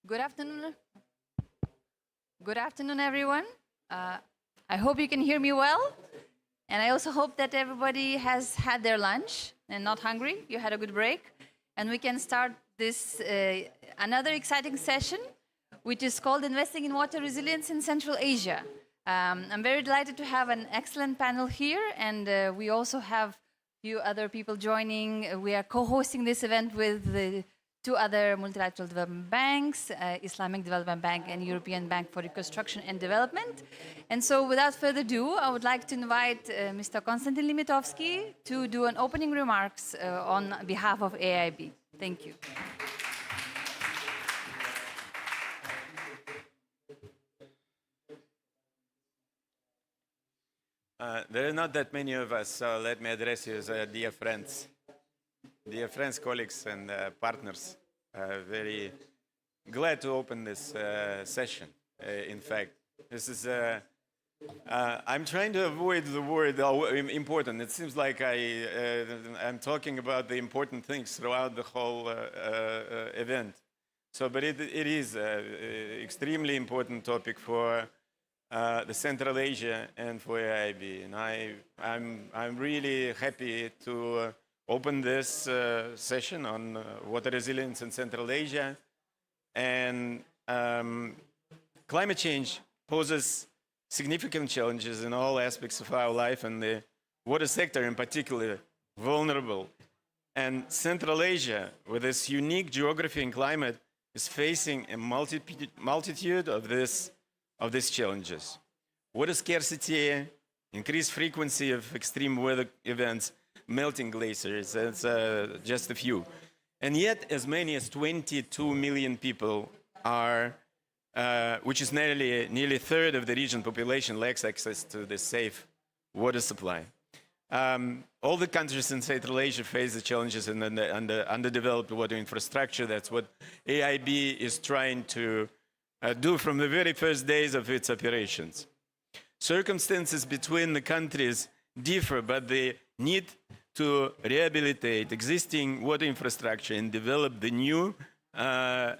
Good afternoon. Good afternoon, everyone. I hope you can hear me well. And I also hope that everybody has had their lunch and not hungry. You had a good break. And we can start this another exciting session, which is called Investing in Water Resilience in Central Asia. I'm very delighted to have an excellent panel here, and we also have a few other people joining. We are co-hosting this event with the two other multilateral development banks, Islamic Development Bank and European Bank for Reconstruction and Development. And so without further ado, I would like to invite Mr. Konstantin Limitovsky to do an opening remarks on behalf of AIB. Thank you. There are not that many of us, so let me address you as dear friends, colleagues, and partners. Very glad to open this session. In fact, this is. I'm trying to avoid the word important. It seems like I'm talking about the important things throughout the whole event. So, but it is an extremely important topic for the Central Asia and for AIB, and I'm really happy to open this session on water resilience in Central Asia. And climate change poses significant challenges in all aspects of our life, and the water sector in particular vulnerable. And Central Asia, with its unique geography and climate, is facing a multitude of these challenges. Water scarcity, increased frequency of extreme weather events, melting glaciers, that's just a few. And yet, as many as 22 million people are, which is nearly a third of the region population, lacks access to the safe water supply. All the countries in Central Asia face the challenges in the underdeveloped water infrastructure. That's what AIB is trying to do from the very first days of its operations. Circumstances between the countries differ, but the need to rehabilitate existing water infrastructure and develop the new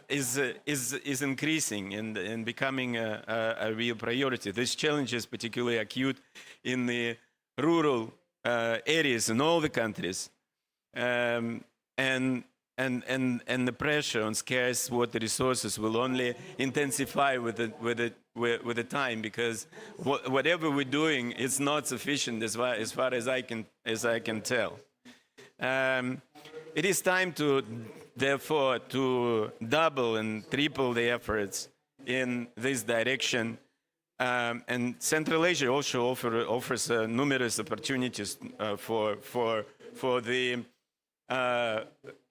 is increasing and becoming a real priority. This challenge is particularly acute in the rural areas in all the countries, and the pressure on scarce water resources will only intensify with the time, because whatever we're doing is not sufficient as far as I can tell. It is time to, therefore, to double and triple the efforts in this direction. And Central Asia also offers numerous opportunities for the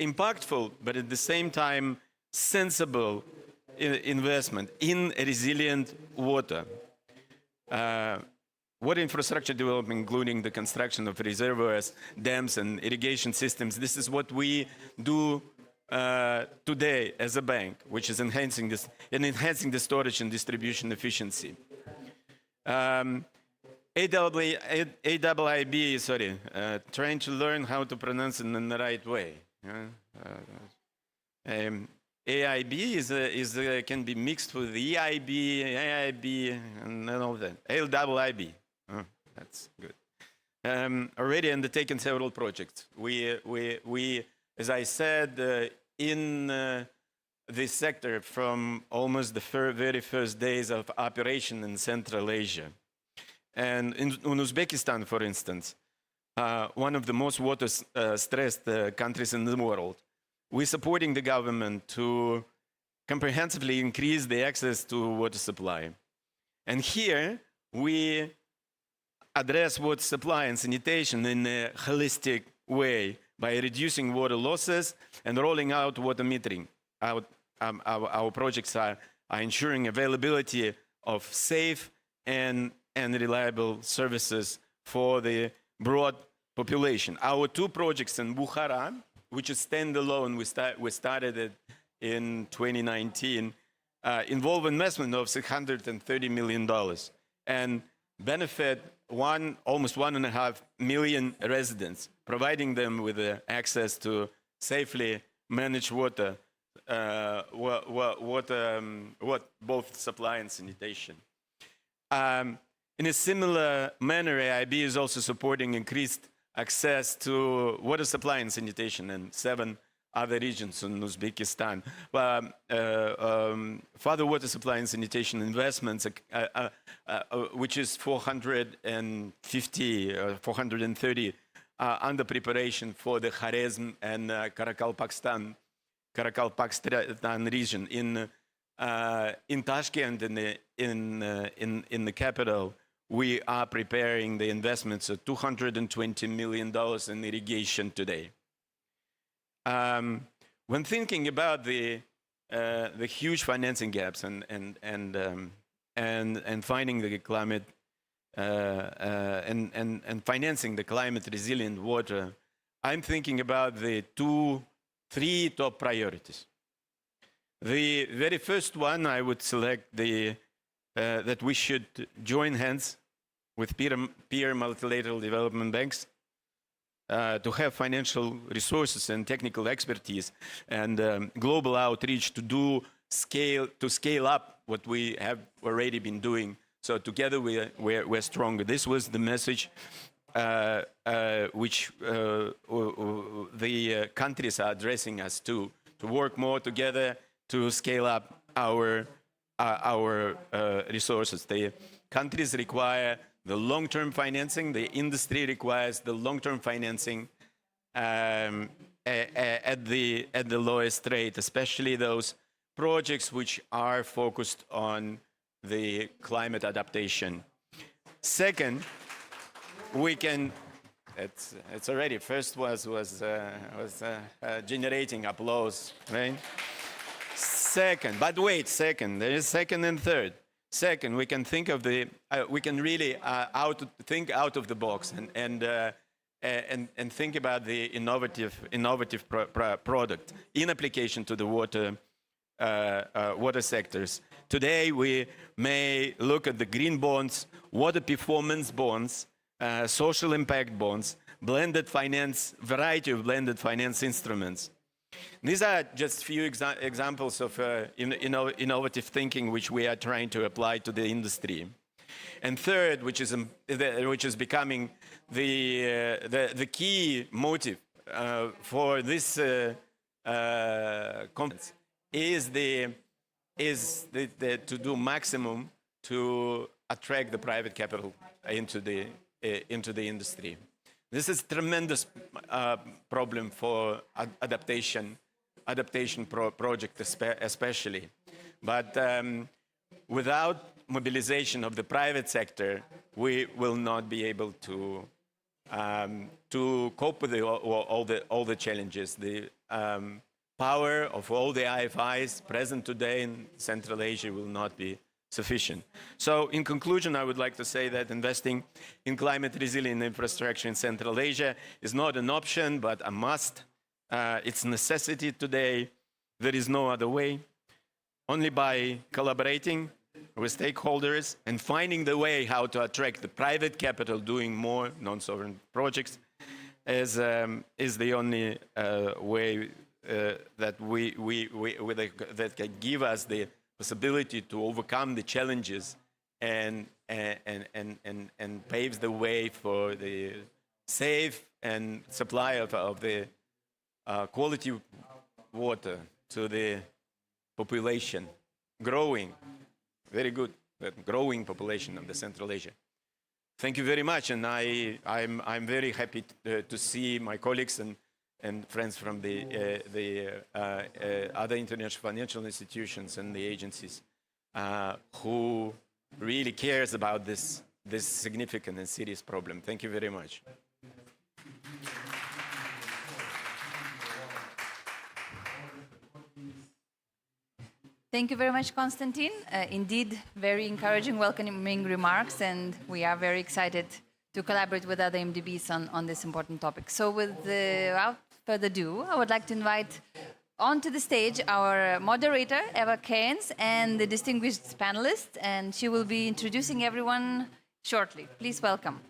impactful, but at the same time sensible investment in resilient water. Water infrastructure development, including the construction of reservoirs, dams, and irrigation systems. This is what we do today as a bank, which is enhancing the storage and distribution efficiency. AIB, trying to learn how to pronounce it in the right way. AIB can be mixed with EIB, AIB, and all that. AIB. Oh, that's good. Already undertaken several projects. We as I said, in this sector from almost the very first days of operation in Central Asia. And in Uzbekistan, for instance, one of the most water-stressed countries in the world, we're supporting the government to comprehensively increase the access to water supply. And here, we address water supply and sanitation in a holistic way by reducing water losses and rolling out water metering. Our projects are ensuring availability of safe and reliable services for the broad population. Our two projects in Bukhara, which is standalone, we started it in 2019, involve investment of $630 million and benefit almost 1.5 million residents, providing them with access to safely managed water what both supply and sanitation. In a similar manner, AIB is also supporting increased access to water supply and sanitation in 7 other regions in Uzbekistan. Further water supply and sanitation investments, which is 450 or 430 under preparation for the Kharezm and Karakalpakstan region. In Tashkent, in the capital, we are preparing the investments of $220 million in irrigation today. When thinking about the huge financing gaps and finding the climate and financing the climate resilient water, I'm thinking about the 3 top priorities. The very first one, I would select that we should join hands with peer multilateral development banks to have financial resources and technical expertise and global outreach to scale up what we have already been doing. So together we're stronger. This was the message which the countries are addressing us to work more together to scale up our resources. The countries require the long-term financing. The industry requires the long-term financing at the lowest rate, especially those projects which are focused on the climate adaptation. Second, we can. It's already. First was generating applause, right? Second, but wait, second. There is second and third. Second, we can think of we can really think out of the box and think about the innovative product in application to the water sectors. Today, we may look at the green bonds, water performance bonds, social impact bonds, variety of blended finance instruments. These are just few examples of innovative thinking which we are trying to apply to the industry. And third, which is becoming the key motive for this conference, is to do maximum to attract the private capital into the industry. This is a tremendous problem for adaptation project especially. But without mobilization of the private sector, we will not be able to cope with all the challenges. The power of all the IFIs present today in Central Asia will not be sufficient. So in conclusion, I would like to say that investing in climate resilient infrastructure in Central Asia is not an option, but a must. It's a necessity today. There is no other way. Only by collaborating with stakeholders and finding the way how to attract the private capital doing more non-sovereign projects is the only way that that can give us the possibility to overcome the challenges and paves the way for the safe and supply of the quality water to the population, growing, very good, growing population of the Central Asia. Thank you very much, and I'm very happy to see my colleagues and friends from the other international financial institutions and the agencies who really cares about this significant and serious problem. Thank you very much. Thank you very much, Konstantin. Indeed, very encouraging, welcoming remarks, and we are very excited to collaborate with other MDBs on this important topic. So without further ado, I would like to invite onto the stage our moderator, Eva Keynes, and the distinguished panelists, and she will be introducing everyone shortly. Please welcome.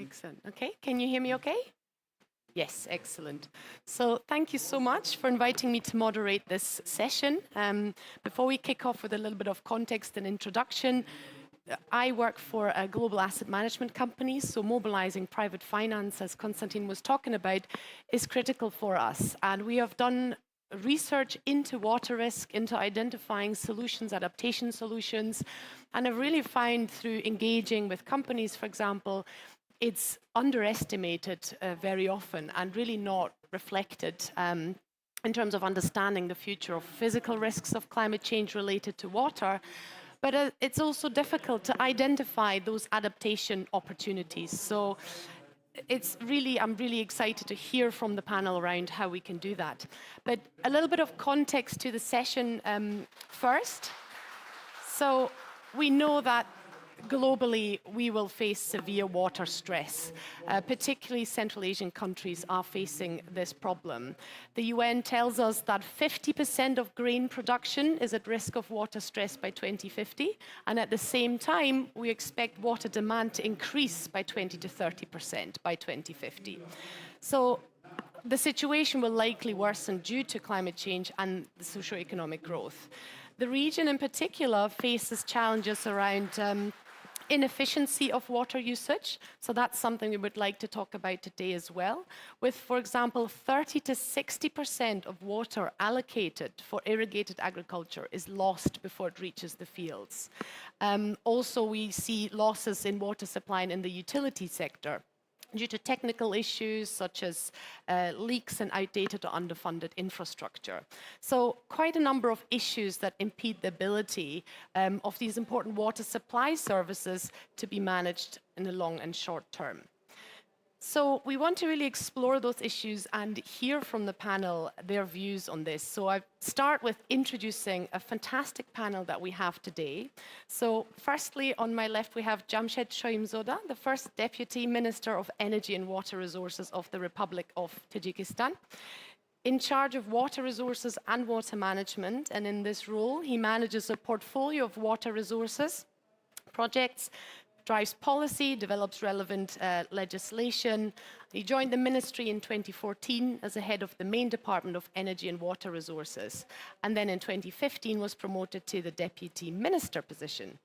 Excellent. Okay, can you hear me okay? Yes, excellent. So thank you so much for inviting me to moderate this session. Before we kick off with a little bit of context and introduction, I work for a global asset management company, so mobilizing private finance, as Konstantin was talking about, is critical for us. And we have done research into water risk, into identifying solutions, adaptation solutions, and I've really found through engaging with companies, for example, it's underestimated very often and really not reflected in terms of understanding the future of physical risks of climate change related to water. But it's also difficult to identify those adaptation opportunities. So I'm really excited to hear from the panel around how we can do that. But a little bit of context to the session first. So we know that globally, we will face severe water stress. Particularly Central Asian countries are facing this problem. The UN tells us that 50% of grain production is at risk of water stress by 2050, and at the same time, we expect water demand to increase by 20 to 30% by 2050. So the situation will likely worsen due to climate change and the socioeconomic growth. The region in particular faces challenges around inefficiency of water usage. So that's something we would like to talk about today as well. With, for example, 30 to 60% of water allocated for irrigated agriculture is lost before it reaches the fields. Also, we see losses in water supply in the utility sector due to technical issues such as leaks and outdated or underfunded infrastructure. So quite a number of issues that impede the ability of these important water supply services to be managed in the long and short term. So we want to really explore those issues and hear from the panel their views on this. So I start with introducing a fantastic panel that we have today. So firstly, on my left, we have Jamshed Shoimzoda, the first Deputy Minister of Energy and Water Resources of the Republic of Tajikistan, in charge of water resources and water management. And in this role, he manages a portfolio of water resources projects, drives policy, develops relevant legislation. He joined the ministry in 2014 as the head of the main department of energy and water resources. And then in 2015 was promoted to the deputy minister position.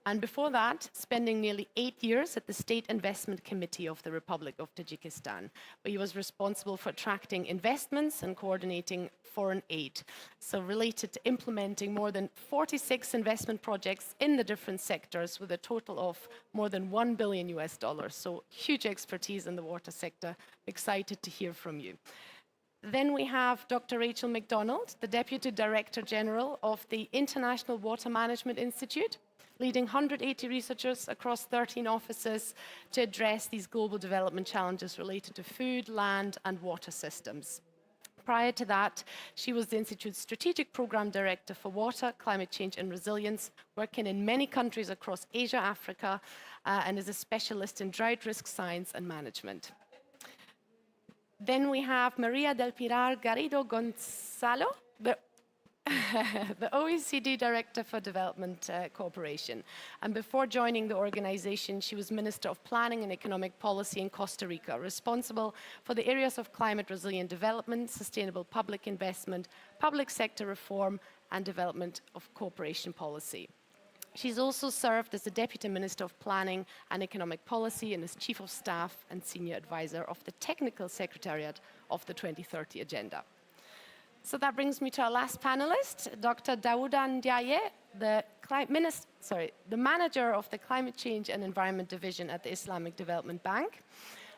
And before that, spending nearly 8 years at the State Investment Committee of the Republic of Tajikistan, where he was responsible for attracting investments and coordinating foreign aid. So related to implementing more than 46 investment projects in the different sectors with a total of more than $1 billion US. So huge expertise in the water sector. Excited to hear from you. Then we have Dr. Rachel McDonald, the Deputy Director General of the International Water Management Institute, leading 180 researchers across 13 offices to address these global development challenges related to food, land, and water systems. Prior to that, she was the Institute's Strategic Program Director for Water, Climate Change and Resilience, working in many countries across Asia, Africa, and is a specialist in drought risk science and management. Then we have Maria del Pilar Garrido Gonzalo, the OECD Director for Development Cooperation. And before joining the organization, she was Minister of Planning and Economic Policy in Costa Rica, responsible for the areas of climate resilient development, sustainable public investment, public sector reform, and development of cooperation policy. She's also served as the Deputy Minister of Planning and Economic Policy and as Chief of Staff and Senior Advisor of the Technical Secretariat of the 2030 Agenda. So that brings me to our last panelist, Dr. Daouda Ndiaye, the manager of the Climate Change and Environment Division at the Islamic Development Bank,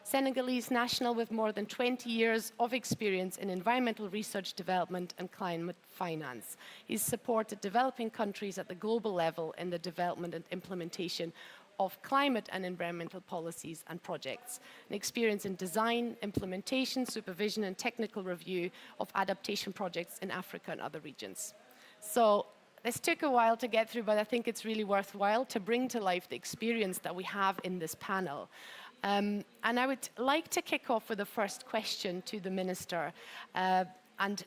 Senegalese national with more than 20 years of experience in environmental research, development, and climate finance. He's supported developing countries at the global level in the development and implementation of climate and environmental policies and projects, and experience in design, implementation, supervision, and technical review of adaptation projects in Africa and other regions. So this took a while to get through, but I think it's really worthwhile to bring to life the experience that we have in this panel. And I would like to kick off with the first question to the Minister and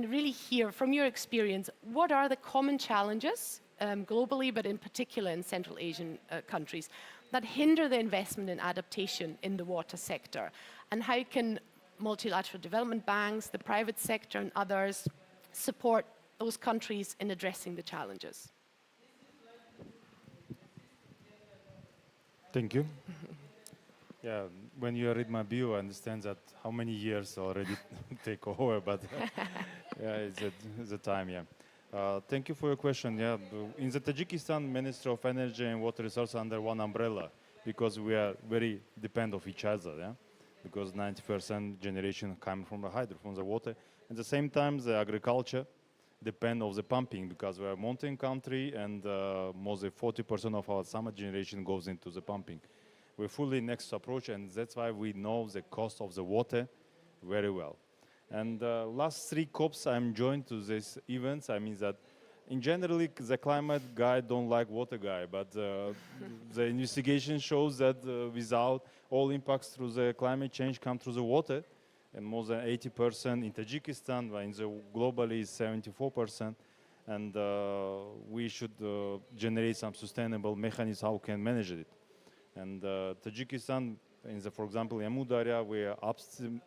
really hear from your experience, what are the common challenges globally, but in particular in Central Asian countries, that hinder the investment in adaptation in the water sector? And how can multilateral development banks, the private sector and others support those countries in addressing the challenges? Thank you. Yeah, when you read my bio, I understand that how many years already take over, but yeah, it's a time, yeah. Thank you for your question. Yeah, in the Tajikistan, Ministry of Energy and Water Resources under one umbrella, because we are very dependent of each other, yeah, because 90% generation come from the hydro, from the water. At the same time, the agriculture depend of the pumping, because we are a mountain country, and more than 40% of our summer generation goes into the pumping. We're fully next approach, and that's why we know the cost of the water very well. And last 3 COPs I'm joined to these events. I mean that in generally the climate guy don't like water guy, but the investigation shows that without all impacts through the climate change come through the water, and more than 80% in Tajikistan, while in the globally is 74%, and we should generate some sustainable mechanism how we can manage it. And Tajikistan, in the, for example, Yamud area, we are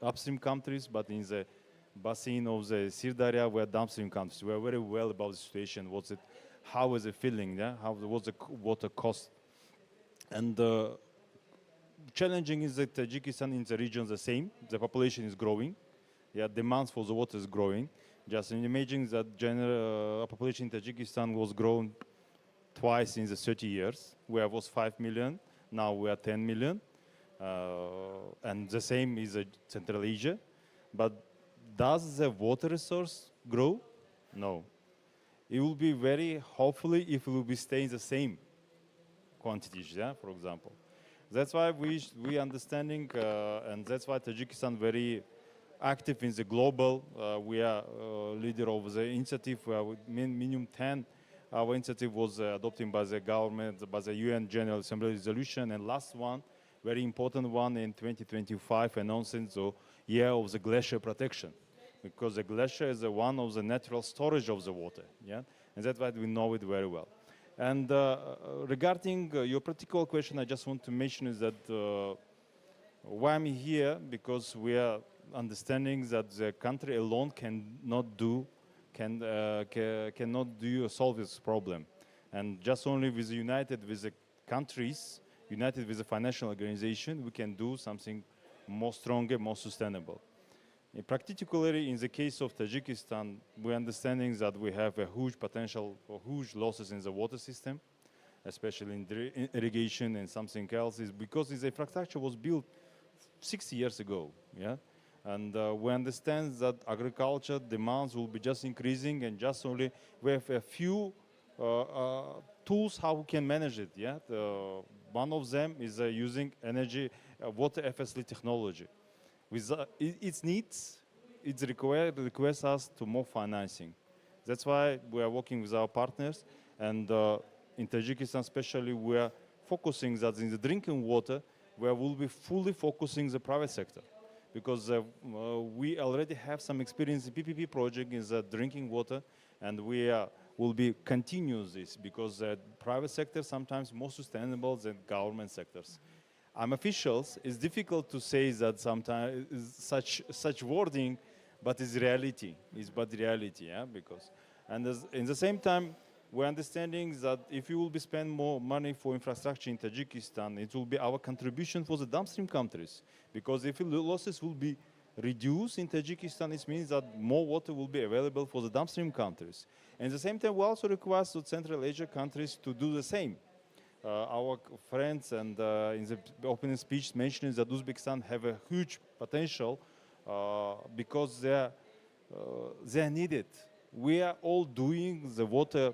upstream countries, but in the basin of the Sird area, we are downstream countries. We are very well about the situation. What's it? How is it feeling? Yeah, what's the water cost? And challenging is that Tajikistan in the region the same. The population is growing. Yeah, demand for the water is growing. Just imagine that general population in Tajikistan was grown twice in the 30 years. Where was 5 million. Now we are 10 million, and the same is Central Asia. But does the water resource grow? No. It will be very, hopefully, if it will be staying the same quantities, yeah, for example. That's why we understanding, and that's why Tajikistan very active in the global. We are leader of the initiative, minimum 10. Our initiative was adopted by the government, by the UN General Assembly resolution, and last one, very important one in 2025, announcing the year of the glacier protection, because the glacier is one of the natural storage of the water, yeah, and that's why we know it very well. And regarding your particular question, I just want to mention is that why I'm here, because we are understanding that the country alone cannot solve this problem, and just only with united with the countries, united with the financial organization, we can do something more stronger, more sustainable. Particularly in the case of Tajikistan, we're understanding that we have a huge potential for huge losses in the water system, especially in irrigation and something else, is because this infrastructure was built 60 years ago, yeah? And we understand that agriculture demands will be just increasing, and just only we have a few tools how we can manage it. Yeah, one of them is using energy, water efficiency technology. With its needs, it requires us to more financing. That's why we are working with our partners, and in Tajikistan especially, we are focusing that in the drinking water, where we'll be fully focusing the private sector. Because we already have some experience in PPP project in the drinking water, and we will be continuous this, because the private sector sometimes more sustainable than government sectors. I'm officials. It's difficult to say that sometimes such wording, but it's reality. It's but reality, yeah. Because, and in the same time, we're understanding that if you will be spend more money for infrastructure in Tajikistan, it will be our contribution for the downstream countries. Because if the losses will be reduced in Tajikistan, it means that more water will be available for the downstream countries. And at the same time, we also request the Central Asia countries to do the same. Our friends and in the opening speech mentioned that Uzbekistan have a huge potential because they are needed. We are all doing the water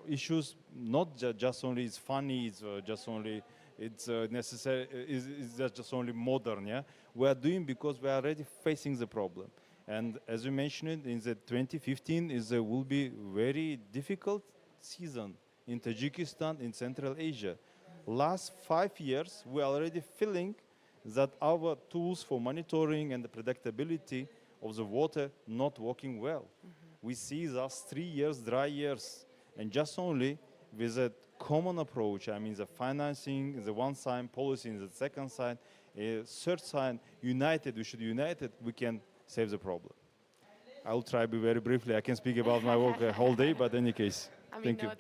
issues, not just only it's funny, it's just only it's necessary, it's just only modern, yeah? We are doing because we are already facing the problem. And as you mentioned, in the 2015 will be very difficult season in Tajikistan, in Central Asia. Last 5 years, we are already feeling that our tools for monitoring and the predictability of the water not working well. We see last 3 years, dry years, and just only with the common approach, I mean the financing is the one side, policy is the second side, third side, united, we should unite it, we can save the problem. I will try to be very briefly. I can speak about my work a whole day, but in any case, I mean, thank no, you.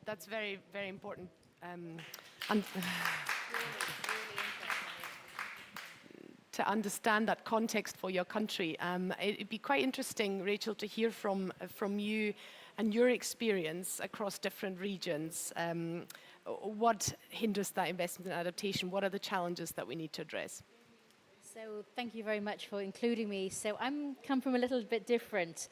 that's very, very important. And to understand that context for your country. It'd be quite interesting, Rachel, to hear from you and your experience across different regions. What hinders that investment and adaptation? What are the challenges that we need to address? So thank you very much for including me. So I'm come from a little bit different.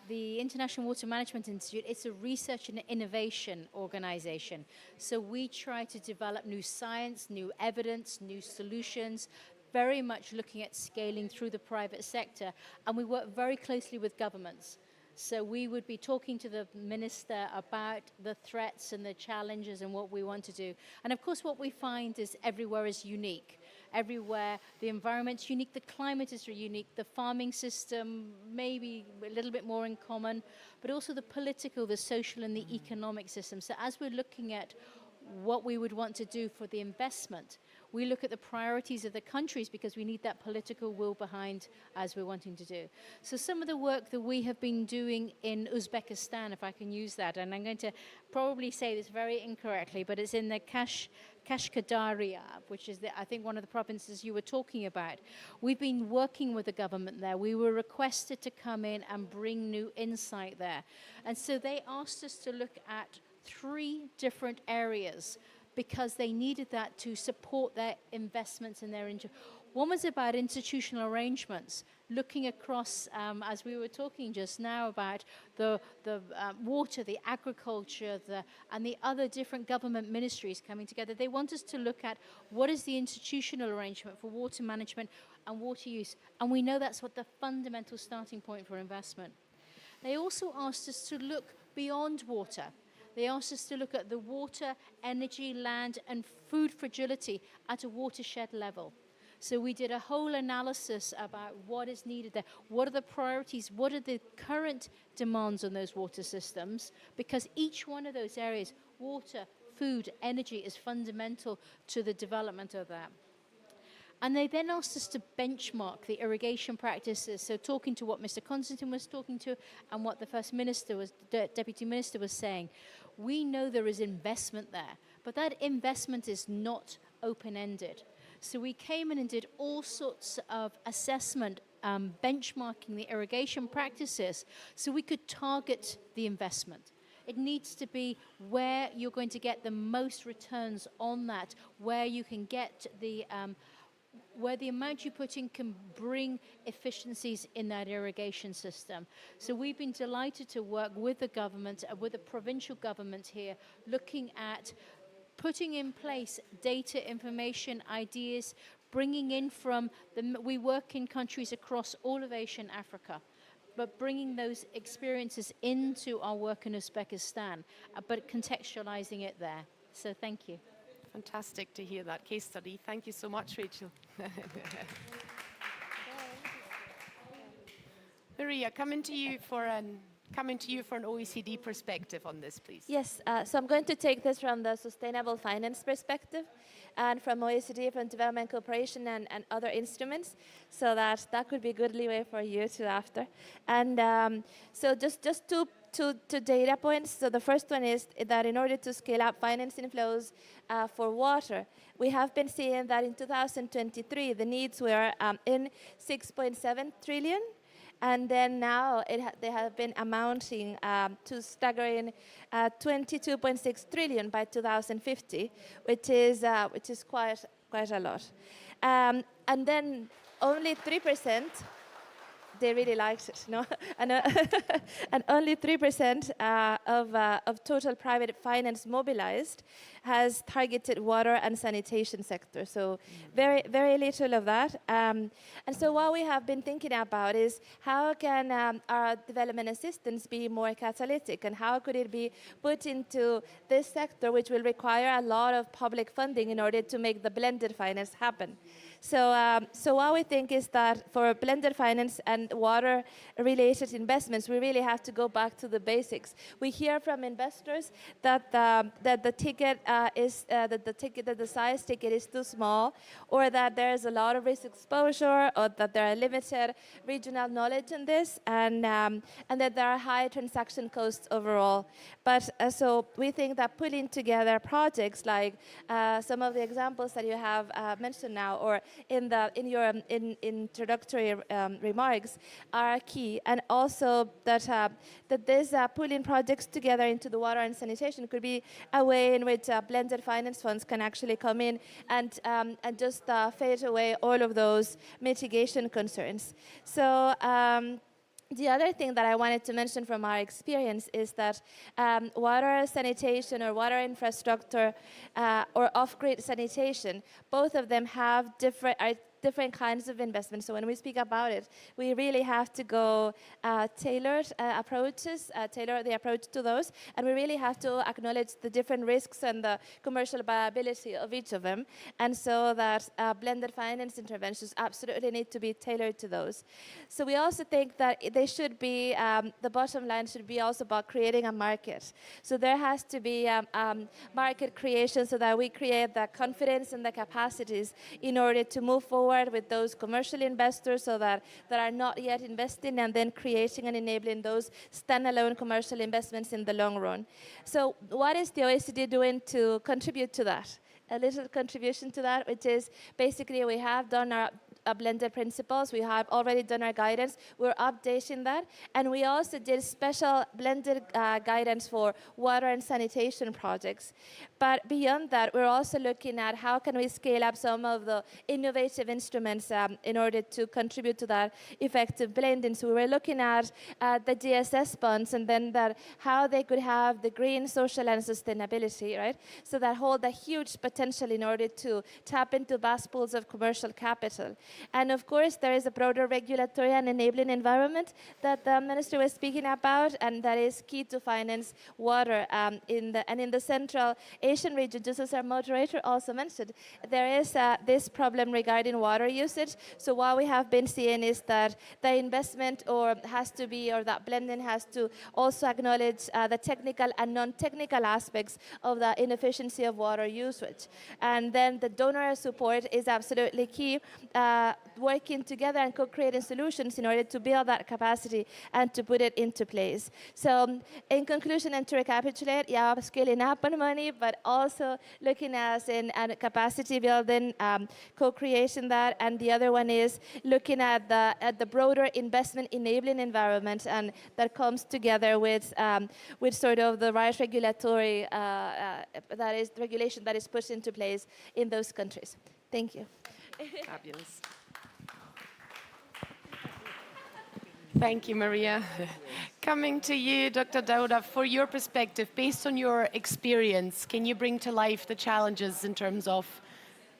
The International Water Management Institute, it's a research and innovation organization. So we try to develop new science, new evidence, new solutions, very much looking at scaling through the private sector. And we work very closely with governments. So we would be talking to the minister about the threats and the challenges and what we want to do. And of course, what we find is everywhere is unique. Everywhere, the environment's unique, the climate is unique, the farming system maybe a little bit more in common, but also the political, the social, and the economic system. So as we're looking at what we would want to do for the investment, we look at the priorities of the countries because we need that political will behind as we're wanting to do. So some of the work that we have been doing in Uzbekistan, if I can use that, and I'm going to probably say this very incorrectly, but it's in the Kashkadaria, which is, I think, one of the provinces you were talking about. We've been working with the government there. We were requested to come in and bring new insight there. And so they asked us to look at 3 different areas because they needed that to support their investments in their... One was about institutional arrangements, looking across, as we were talking just now, about the water, the agriculture, and the other different government ministries coming together. They want us to look at what is the institutional arrangement for water management and water use. And we know that's what the fundamental starting point for investment. They also asked us to look beyond water. They asked us to look at the water, energy, land, and food fragility at a watershed level. So we did a whole analysis about what is needed there. What are the priorities? What are the current demands on those water systems? Because each one of those areas, water, food, energy, is fundamental to the development of that. And they then asked us to benchmark the irrigation practices. So talking to what Mr. Constantine was talking to and what the First Minister was, the Deputy Minister was saying. We know there is investment there, but that investment is not open-ended. So we came in and did all sorts of assessment, benchmarking the irrigation practices so we could target the investment. It needs to be where you're going to get the most returns on that, where you can get where the amount you put in can bring efficiencies in that irrigation system. So we've been delighted to work with the government, with the provincial government here, looking at putting in place data, information, ideas, bringing in we work in countries across all of Asia and Africa, but bringing those experiences into our work in Uzbekistan, but contextualizing it there. So thank you. Fantastic to hear that case study. Thank you so much, Rachel. Maria, coming to you for an OECD perspective on this, please. Yes, so I'm going to take this from the sustainable finance perspective and from OECD, from development cooperation and other instruments, so that could be a good leeway for you too after. And so just two data points. So the first one is that in order to scale up financing flows for water, we have been seeing that in 2023, the needs were in 6.7 trillion. And then now they have been amounting to staggering 22.6 trillion by 2050, which is quite a lot. And then only 3%. They really liked it, no? And only 3% of total private finance mobilized has targeted water and sanitation sector. So very, very little of that. And so what we have been thinking about is how can our development assistance be more catalytic, and how could it be put into this sector, which will require a lot of public funding in order to make the blended finance happen. So what we think is that for blended finance, and and water-related investments, we really have to go back to the basics. We hear from investors that the ticket that the size ticket is too small, or that there is a lot of risk exposure, or that there are limited regional knowledge in this, and that there are high transaction costs overall. But so we think that putting together projects like some of the examples that you have mentioned now, or in your introductory remarks, are key, and also that this pulling projects together into the water and sanitation could be a way in which blended finance funds can actually come in and just fade away all of those mitigation concerns. So. The other thing that I wanted to mention from our experience is that water sanitation or water infrastructure or off-grid sanitation, both of them have different kinds of investments. So when we speak about it, we really have to go tailored approaches, tailor the approach to those, and we really have to acknowledge the different risks and the commercial viability of each of them, and so that blended finance interventions absolutely need to be tailored to those. So we also think that they should be, the bottom line should be also about creating a market. So there has to be market creation so that we create the confidence and the capacities in order to move forward with those commercial investors so that are not yet investing, and then creating and enabling those standalone commercial investments in the long run. So what is the OECD doing to contribute to that? A little contribution to that, which is basically we have done our blended principles. We have already done our guidance. We're updating that. And we also did special blended guidance for water and sanitation projects. But beyond that, we're also looking at how can we scale up some of the innovative instruments in order to contribute to that effective blending. So we were looking at the GSS bonds, and then how they could have the green, social, and sustainability, right? So that hold a huge potential in order to tap into vast pools of commercial capital. And of course, there is a broader regulatory and enabling environment that the minister was speaking about, and that is key to finance water in the Central Asian region. Just as our moderator also mentioned, there is this problem regarding water usage. So what we have been seeing is that the investment that blending has to also acknowledge the technical and non-technical aspects of the inefficiency of water usage. And then the donor support is absolutely key, working together and co-creating solutions in order to build that capacity and to put it into place. So in conclusion, and to recapitulate, scaling up on money, but also looking at capacity building, co-creation that, and the other one is looking at the broader investment enabling environment, and that comes together with sort of the right regulatory regulation that is put into place in those countries. Thank you. Fabulous. Thank you, Maria. Coming to you, Dr. Dauda, for your perspective, based on your experience, can you bring to life the challenges in terms of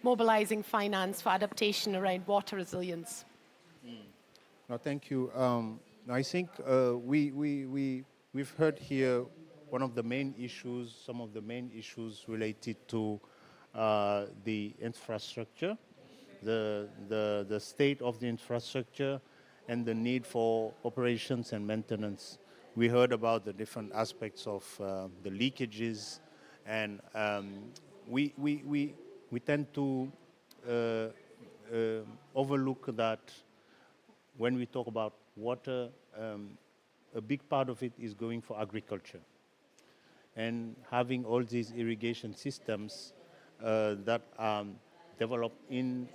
mobilizing finance for adaptation around water resilience? No, thank you. I think we've heard here some of the main issues related to the infrastructure, the state of the infrastructure, and the need for operations and maintenance. We heard about the different aspects of the leakages, and we tend to overlook that when we talk about water, a big part of it is going for agriculture. And having all these irrigation systems that are developed in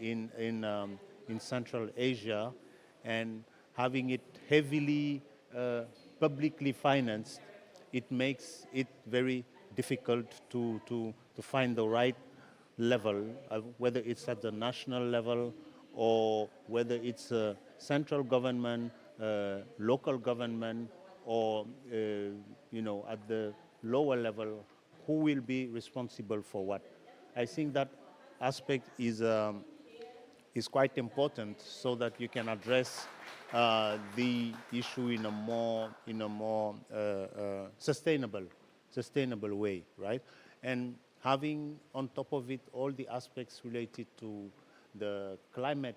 Central Asia, and having it heavily publicly financed, it makes it very difficult to find the right level, whether it's at the national level or whether it's central government, local government, or at the lower level, who will be responsible for what. I think that aspect is quite important, so that you can address the issue in a more sustainable way, right? And having on top of it all the aspects related to the climate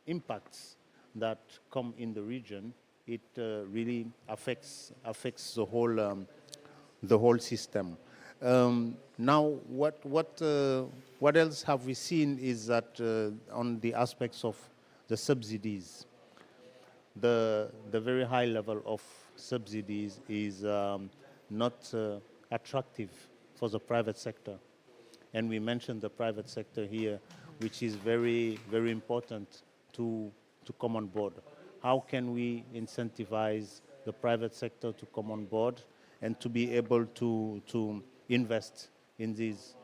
impacts that come in the region, it really affects the whole system. Now, what else have we seen is that on the aspects of the subsidies, the very high level of subsidies is not attractive for the private sector. And we mentioned the private sector here, which is very, very important to come on board. How can we incentivize the private sector to come on board and to be able to invest in these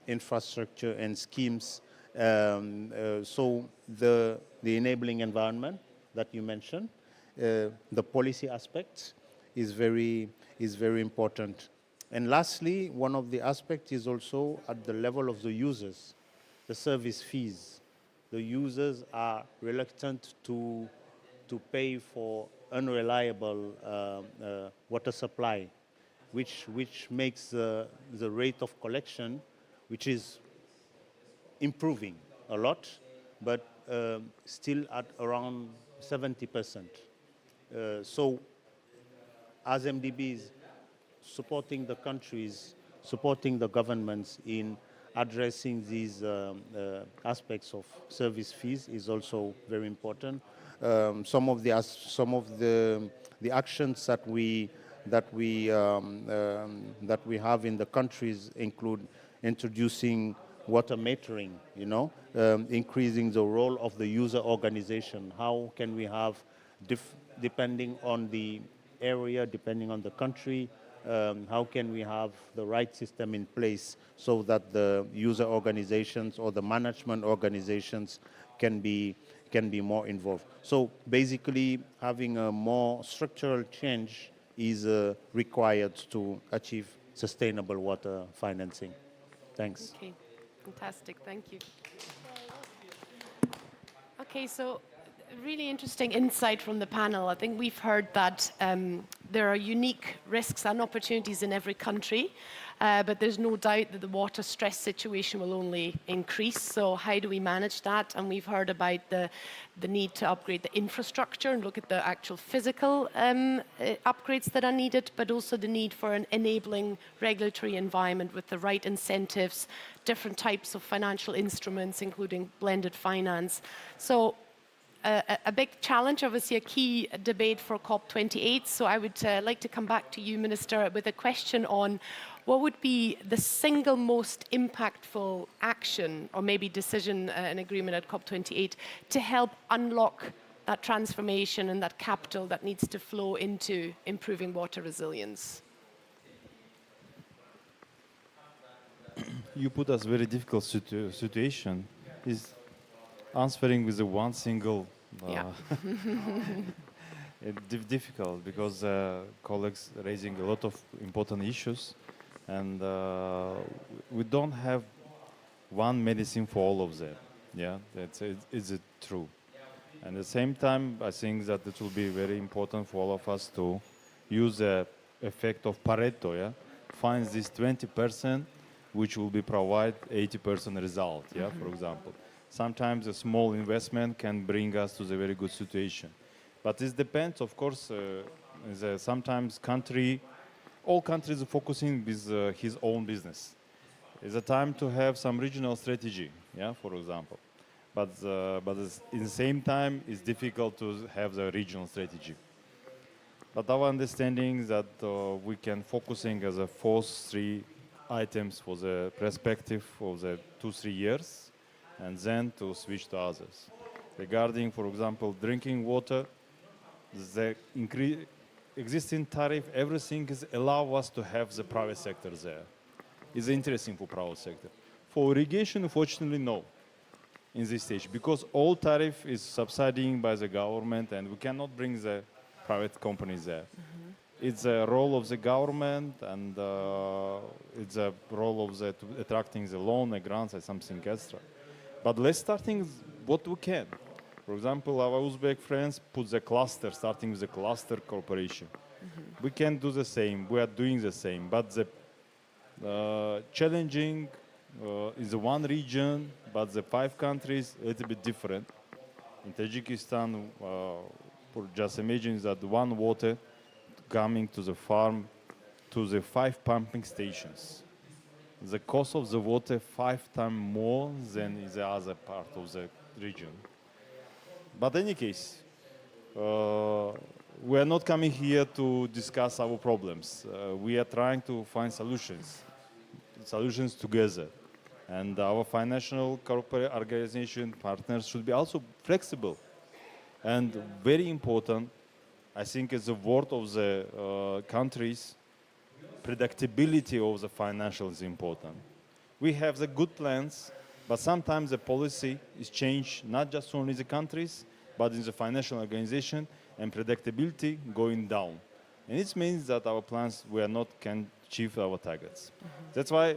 infrastructure and schemes? So the enabling environment that you mentioned, the policy aspect is very important. And lastly, one of the aspects is also at the level of the users, the service fees. The users are reluctant to pay for unreliable water supply, which makes the rate of collection, which is improving a lot, but still at around 70%. So as MDBs, supporting the countries, supporting the governments in addressing these aspects of service fees is also very important. Some of the actions that we have in the countries include introducing water metering, increasing the role of the user organization. How can we have, depending on the area, depending on the country, how can we have the right system in place so that the user organizations or the management organizations can be more involved? So basically, having a more structural change is required to achieve sustainable water financing. Thanks. Okay, fantastic. Thank you. Okay, so really interesting insight from the panel. I think we've heard that there are unique risks and opportunities in every country, but there's no doubt that the water stress situation will only increase. So how do we manage that? And we've heard about the need to upgrade the infrastructure and look at the actual physical upgrades that are needed, but also the need for an enabling regulatory environment with the right incentives, different types of financial instruments, including blended finance. So a big challenge, obviously a key debate for COP28. So I would like to come back to you, Minister, with a question on what would be the single most impactful action or maybe decision and agreement at COP28 to help unlock that transformation and that capital that needs to flow into improving water resilience? You put us very difficult situation. Is answering with the one single difficult because colleagues raising a lot of important issues, and we don't have one medicine for all of them. Yeah, is it true? And at the same time, I think that it will be very important for all of us to use the effect of Pareto. Yeah, find this 20% which will be provide 80% result. Yeah, for example. Sometimes a small investment can bring us to the very good situation. But this depends, of course, sometimes all countries are focusing with his own business. It's a time to have some regional strategy, yeah, for example. But in the same time, it's difficult to have the regional strategy. But our understanding is that we can focusing as a first three items for the perspective of the 2-3 years, and then to switch to others. Regarding, for example, drinking water, the existing tariff, everything is allow us to have the private sector there. It's interesting for private sector. For irrigation, unfortunately, no, in this stage, because all tariff is subsidizing by the government, and we cannot bring the private companies there. It's a role of the government, and it's a role of attracting the loan, the grants, and something extra. But let's starting what we can. For example, our Uzbek friends put the cluster, starting with the cluster cooperation. We can do the same. We are doing the same. But the challenging is the one region, but the 5 countries a little bit different. In Tajikistan, for just imagine that one water coming to the farm to the 5 pumping stations. The cost of the water 5 times more than in the other part of the region. But in any case, we are not coming here to discuss our problems. We are trying to find solutions together. And our financial corporate organization partners should be also flexible. And very important, I think, is the word of the countries, predictability of the financial is important. We have the good plans, but sometimes the policy is changed not just only the countries, but in the financial organization, and predictability going down. And it means that our plans can achieve our targets. That's why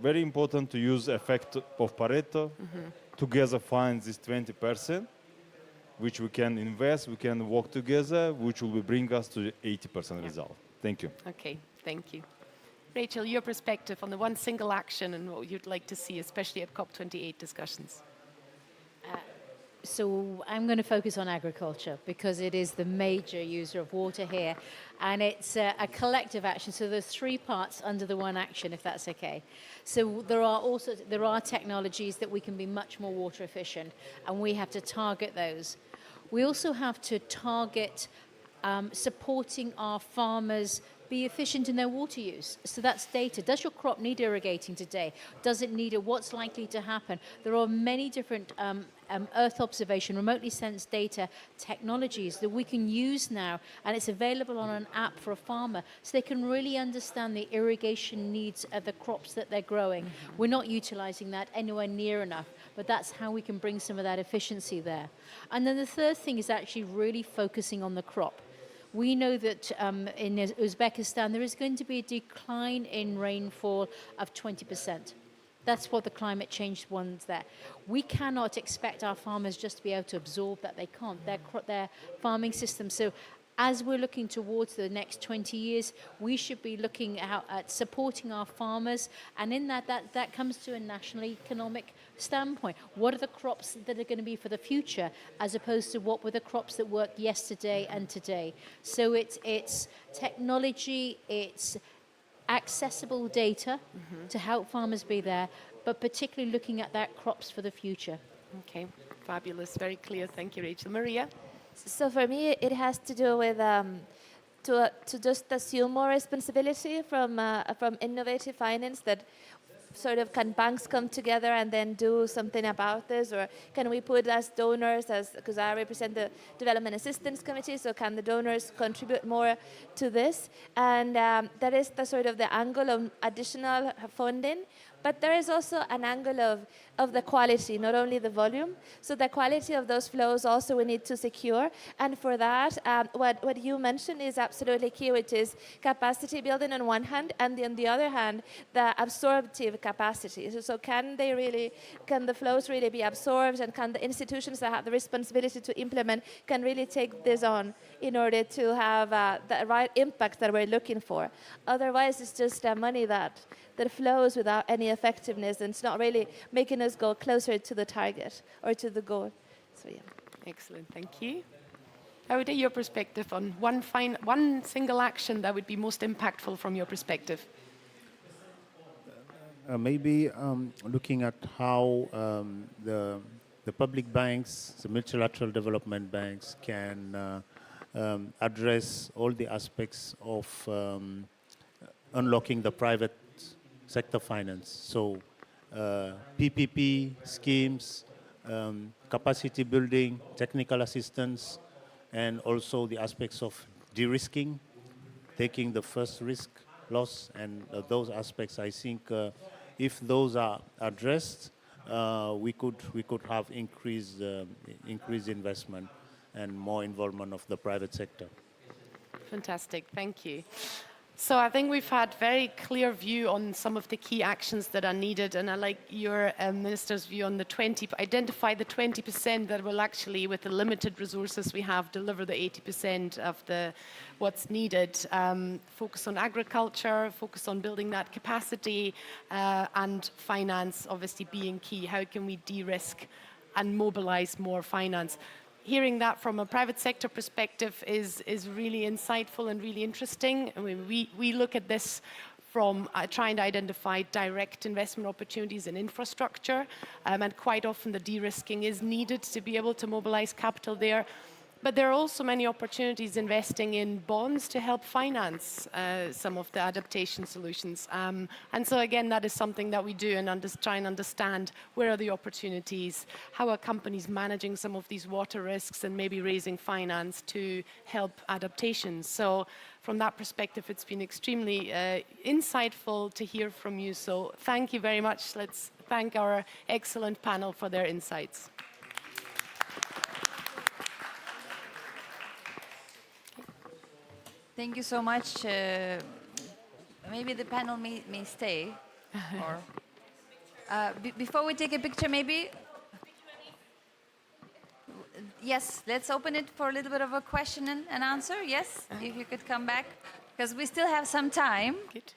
very important to use effect of Pareto together find this 20%, which we can invest, we can work together, which will bring us to the 80% result. Thank you. Okay, thank you. Rachel, your perspective on the one single action and what you'd like to see, especially at COP28 discussions. So I'm going to focus on agriculture because it is the major user of water here, and it's a collective action. So there's 3 parts under the one action, if that's okay. So there are technologies that we can be much more water efficient, and we have to target those. We also have to target supporting our farmers be efficient in their water use. So that's data. Does your crop need irrigating today? Does it need it? What's likely to happen? There are many different Earth observation, remotely sensed data technologies that we can use now, and it's available on an app for a farmer, so they can really understand the irrigation needs of the crops that they're growing. We're not utilizing that anywhere near enough, but that's how we can bring some of that efficiency there. And then the third thing is actually really focusing on the crop. We know that in Uzbekistan there is going to be a decline in rainfall of 20%. That's what the climate change one's there. We cannot expect our farmers just to be able to absorb that. They can't. Their farming system. So as we're looking towards the next 20 years, we should be looking at supporting our farmers. And in that comes to a national economic standpoint. What are the crops that are going to be for the future, as opposed to what were the crops that worked yesterday and today? So it's technology, it's accessible data to help farmers be there, but particularly looking at that crops for the future. Okay, fabulous, very clear. Thank you, Rachel. Maria? So for me, it has to do with to just assume more responsibility from innovative finance, that sort of can banks come together and then do something about this, or can we put as donors, because I represent the Development Assistance Committee, so can the donors contribute more to this? And that is the sort of the angle of additional funding. But there is also an angle of the quality, not only the volume. So the quality of those flows also we need to secure. And for that, what you mentioned is absolutely key, which is capacity building on one hand, and on the other hand, the absorptive capacity. So can the flows really be absorbed, and can the institutions that have the responsibility to implement can really take this on in order to have the right impact that we're looking for? Otherwise, it's just money that flows without any effectiveness, and it's not really making us go closer to the target or to the goal. So yeah. Excellent, thank you. Aude, your perspective on one single action that would be most impactful from your perspective? Maybe looking at how the public banks, the multilateral development banks, can address all the aspects of unlocking the private sector finance. So PPP schemes, capacity building, technical assistance, and also the aspects of de-risking, taking the first risk loss, and those aspects, I think, if those are addressed, we could have increased investment and more involvement of the private sector. Fantastic, thank you. So I think we've had very clear view on some of the key actions that are needed, and I like your minister's view on identify the 20% that will actually, with the limited resources we have, deliver the 80% of what's needed. Focus on agriculture, focus on building that capacity, and finance obviously being key. How can we de-risk and mobilize more finance. Hearing that from a private sector perspective is really insightful and really interesting. I mean, we look at this from trying to identify direct investment opportunities in infrastructure, and quite often the de-risking is needed to be able to mobilize capital there. But there are also many opportunities investing in bonds to help finance some of the adaptation solutions. And so again, that is something that we do and try and understand where are the opportunities, how are companies managing some of these water risks and maybe raising finance to help adaptations. So from that perspective, it's been extremely insightful to hear from you. So thank you very much. Let's thank our excellent panel for their insights. Thank you so much. Maybe the panel may stay. Or, before we take a picture, maybe. Yes, let's open it for a little bit of a question and answer. Yes, if you could come back, because we still have some time. Good.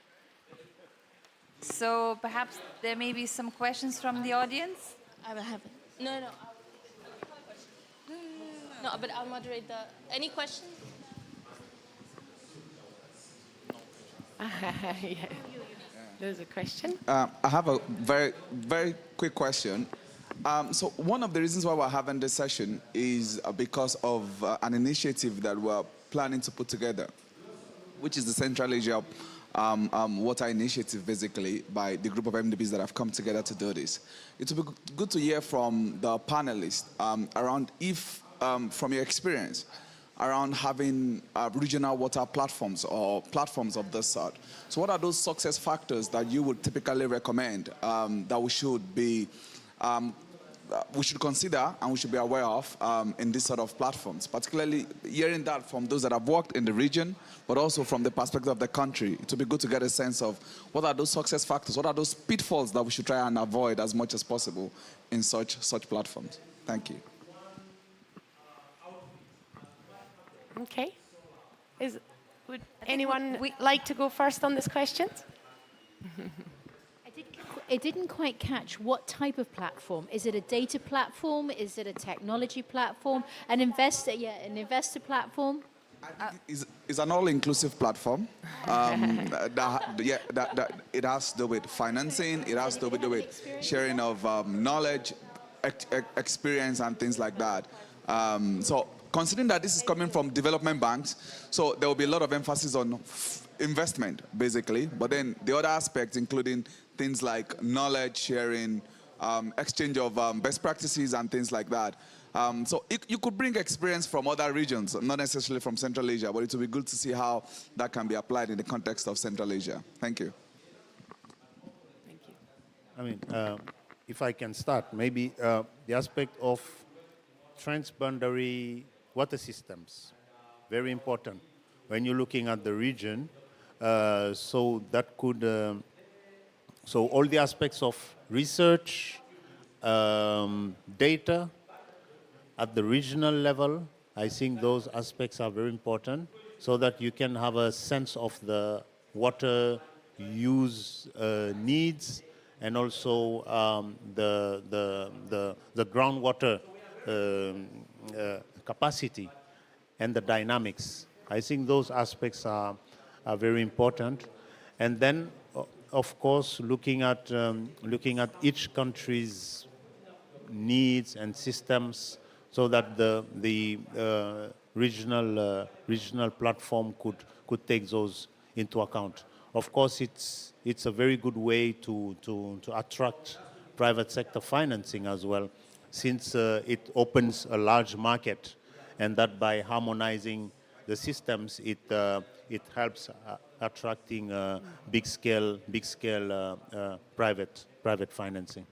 So perhaps there may be some questions from the audience. I will have it. No. No, but I'll moderate the. Any questions? Yeah. There's a question. I have a very, very quick question. So one of the reasons why we're having this session is because of an initiative that we're planning to put together, which is the Central Asia Water Initiative, basically, by the group of MDBs that have come together to do this. It would be good to hear from the panelists around if, from your experience, around having regional water platforms or platforms of this sort. So what are those success factors that you would typically recommend that we should consider and we should be aware of in this sort of platforms, particularly hearing that from those that have worked in the region, but also from the perspective of the country. It would be good to get a sense of what are those success factors, what are those pitfalls that we should try and avoid as much as possible in such platforms. Thank you. Okay. Would anyone like to go first on this question? I didn't quite catch what type of platform. Is it a data platform? Is it a technology platform? An investor platform? It's an all-inclusive platform. It has to do with financing. It has to do with sharing of knowledge, experience, and things like that. So considering that this is coming from development banks, so there will be a lot of emphasis on investment, basically. But then the other aspects, including things like knowledge sharing, exchange of best practices and things like that. So you could bring experience from other regions, not necessarily from Central Asia, but it would be good to see how that can be applied in the context of Central Asia. Thank you. Thank you. I mean, if I can start, maybe the aspect of transboundary water systems, very important when you're looking at the region. So that could, so all the aspects of research, data at the regional level, I think those aspects are very important so that you can have a sense of the water use needs and also the groundwater capacity and the dynamics. I think those aspects are very important. And then, of course, looking at each country's needs and systems so that the regional platform could take those into account. Of course, it's a very good way to attract private sector financing as well, since it opens a large market, and that by harmonizing the systems, it helps attracting big scale private financing.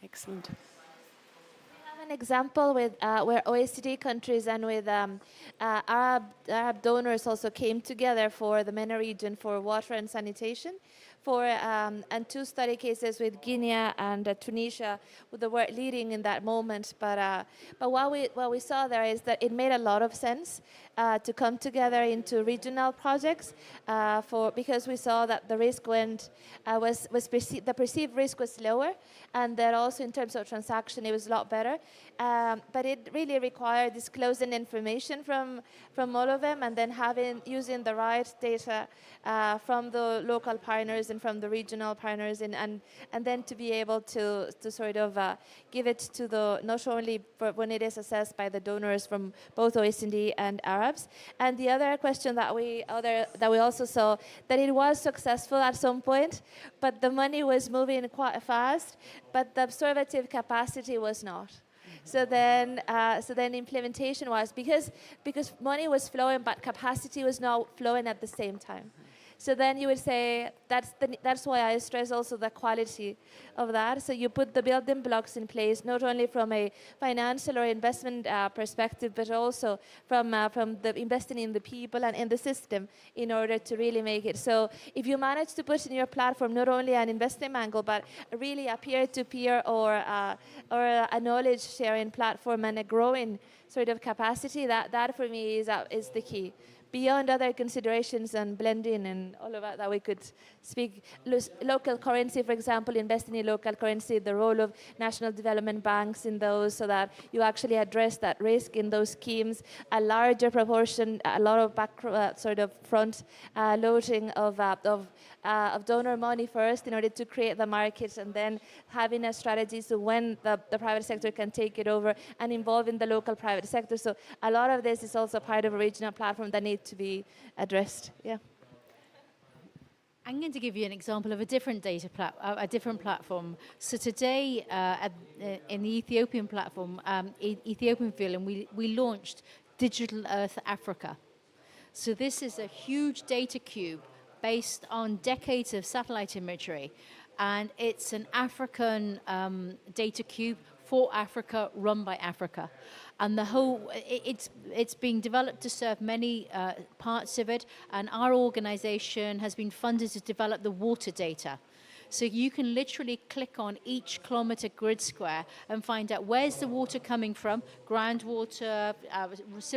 Excellent. I have an example with where OECD countries and with Arab donors also came together for the MENA region for water and sanitation. and 2 study cases with Guinea and Tunisia with the word leading in that moment. But what we saw there is that it made a lot of sense to come together into regional projects because we saw that the risk the perceived risk was lower, and that also in terms of transaction it was a lot better. But it really required disclosing information from all of them, and then using the right data from the local partners and from the regional partners, and then to be able to sort of give it to not only when it is assessed by the donors from both OECD and Arabs. And the other question that we also saw, that it was successful at some point, but the money was moving quite fast, but the observative capacity was not. So then implementation was, because money was flowing, but capacity was not flowing at the same time. So then you would say that's why I stress also the quality of that. So you put the building blocks in place, not only from a financial or investment perspective, but also from the investing in the people and in the system in order to really make it. So if you manage to put in your platform not only an investment angle, but really a peer-to-peer or a knowledge sharing platform and a growing sort of capacity, that for me is the key. Beyond other considerations and blending and all of that we could speak. Local currency, for example, investing in local currency, the role of national development banks in those, so that you actually address that risk in those schemes. A larger proportion, a lot of front loading of donor money first in order to create the markets, and then having a strategy so when the private sector can take it over and involving the local private sector. So a lot of this is also part of a regional platform that needs to be addressed. Yeah. I'm going to give you an example of a different different platform. So today, in the Ethiopian platform, Ethiopian field, and we launched Digital Earth Africa. So this is a huge data cube based on decades of satellite imagery, and it's an African data cube for Africa, run by Africa. And it's being developed to serve many parts of it, and our organization has been funded to develop the water data. So you can literally click on each kilometer grid square and find out where's the water coming from, groundwater,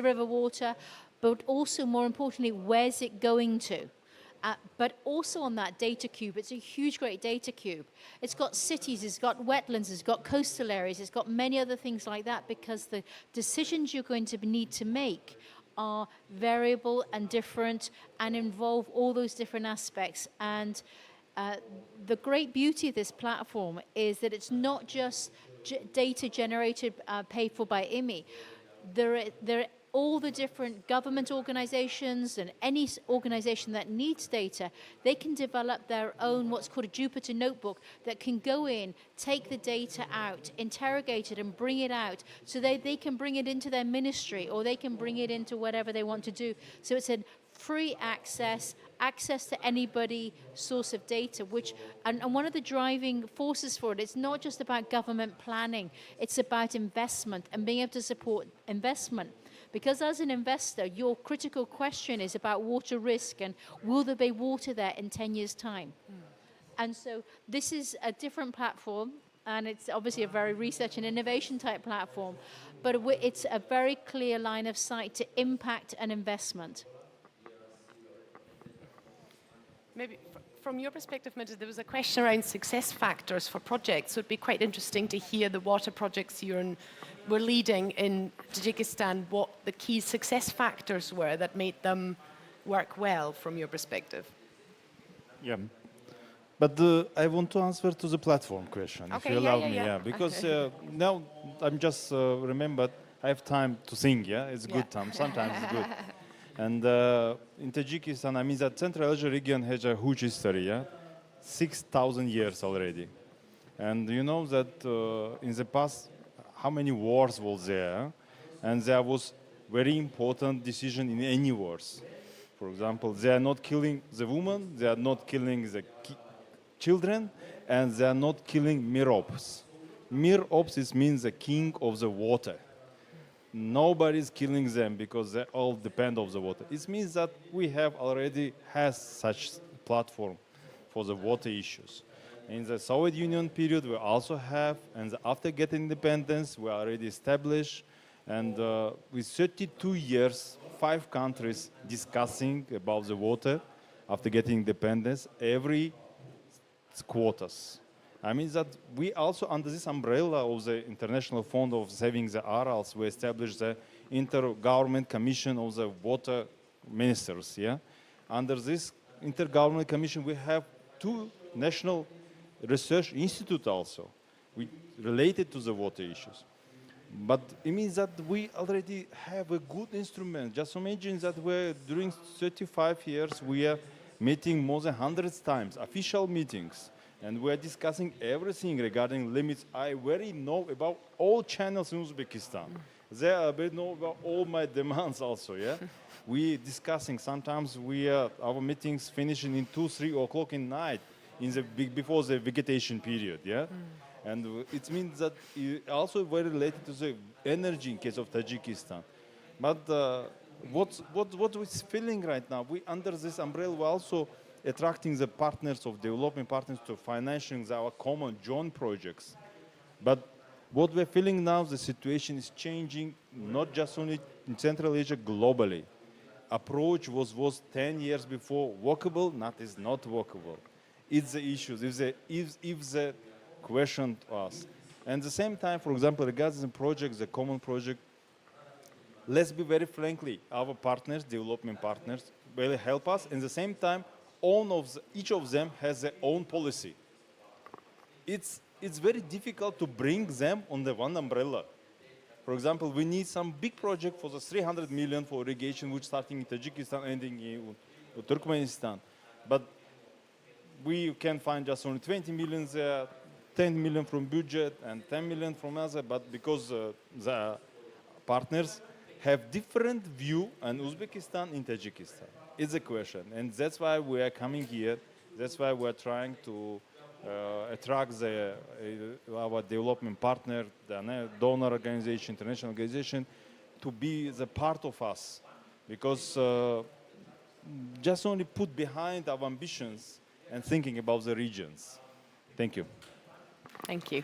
river water, but also more importantly, where's it going to? But also on that data cube, it's a huge, great data cube. It's got cities, it's got wetlands, it's got coastal areas, it's got many other things like that, because the decisions you're going to need to make are variable and different and involve all those different aspects. And the great beauty of this platform is that it's not just data generated, paid for by IMI. There are all the different government organizations and any organization that needs data, they can develop their own what's called a Jupyter notebook that can go in, take the data out, interrogate it and bring it out, so they can bring it into their ministry, or they can bring it into whatever they want to do. So it's a free access to anybody source of data, and one of the driving forces for it, it's not just about government planning, it's about investment and being able to support investment. Because as an investor, your critical question is about water risk and will there be water there in 10 years' time? And so this is a different platform, and it's obviously a very research and innovation type platform, but it's a very clear line of sight to impact and investment. Maybe from your perspective, Mehdi, there was a question around success factors for projects. So it'd be quite interesting to hear the water projects were leading in Tajikistan, what the key success factors were that made them work well from your perspective. Yeah. But I want to answer to the platform question, Okay, if you allow me. yeah. Because now I'm just remembered I have time to sing, It's good time. Sometimes it's good. And in Tajikistan, I mean, that Central Asia region has a huge history, 6,000 years already. And you know that in the past, how many wars was there? And there was very important decision in any wars. For example, they are not killing the women, they are not killing the children, and they are not killing Mirops. Mirops means the king of the water. Nobody's killing them because they all depend on the water. It means that we have already has such platform for the water issues. In the Soviet Union period, we also have, and after getting independence, we are already established, and with 32 years, 5 countries discussing about the water after getting independence every quarters. I mean that we also, under this umbrella of the International Fund of Saving the Arals, we established the Intergovernment Commission of the Water Ministers. Yeah, under this Intergovernment Commission, we have 2 national research institutes also, related to the water issues. But it means that we already have a good instrument. Just imagine that during 35 years, we are meeting more than 100 times, official meetings, and we're discussing everything regarding limits. I already know about all channels in Uzbekistan. They already know about all my demands also, yeah? We discussing, sometimes our meetings finishing in 2, 3 o'clock in night, before the vegetation period, yeah? And it means that it also very related to the energy in case of Tajikistan. But what we're feeling right now, we under this umbrella, we're also attracting the partners of development partners to financing our common joint projects. But what we're feeling now, the situation is changing, not just only in Central Asia, globally. Approach was 10 years before workable, is not workable. It's the issues, if the question to us. And at the same time, for example, regarding the project, the common project, let's be very frankly, our partners, development partners, will help us. And at the same time, each of them has their own policy. It's very difficult to bring them on the one umbrella. For example, we need some big project for the 300 million for irrigation, which starting in Tajikistan, ending in Turkmenistan. But we can find just only 20 million there, 10 million from budget and 10 million from other, but because the partners have different view on Uzbekistan and Tajikistan. It's a question, and that's why we are coming here. That's why we're trying to attract our development partner, the donor organization, international organization, to be the part of us. Because just only put behind our ambitions and thinking about the regions. Thank you. Thank you.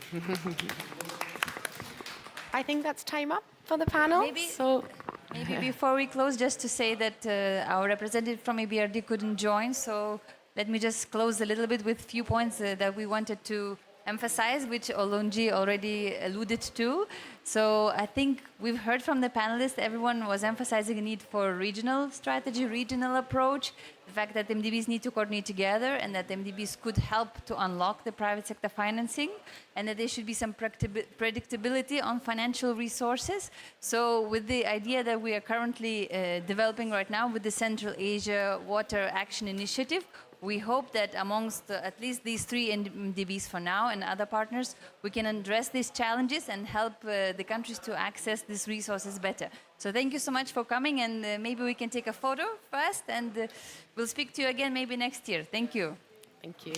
I think that's time up for the panel. Maybe before we close, just to say that our representative from EBRD couldn't join, so let me just close a little bit with a few points that we wanted to emphasize, which Olunji already alluded to. So I think we've heard from the panelists, everyone was emphasizing a need for regional strategy, regional approach, the fact that MDBs need to coordinate together and that MDBs could help to unlock the private sector financing, and that there should be some predictability on financial resources. So with the idea that we are currently developing right now with the Central Asia Water Action Initiative, we hope that amongst at least these 3 MDBs for now and other partners, we can address these challenges and help the countries to access these resources better. So thank you so much for coming, and maybe we can take a photo first, and we'll speak to you again maybe next year. Thank you. Thank you.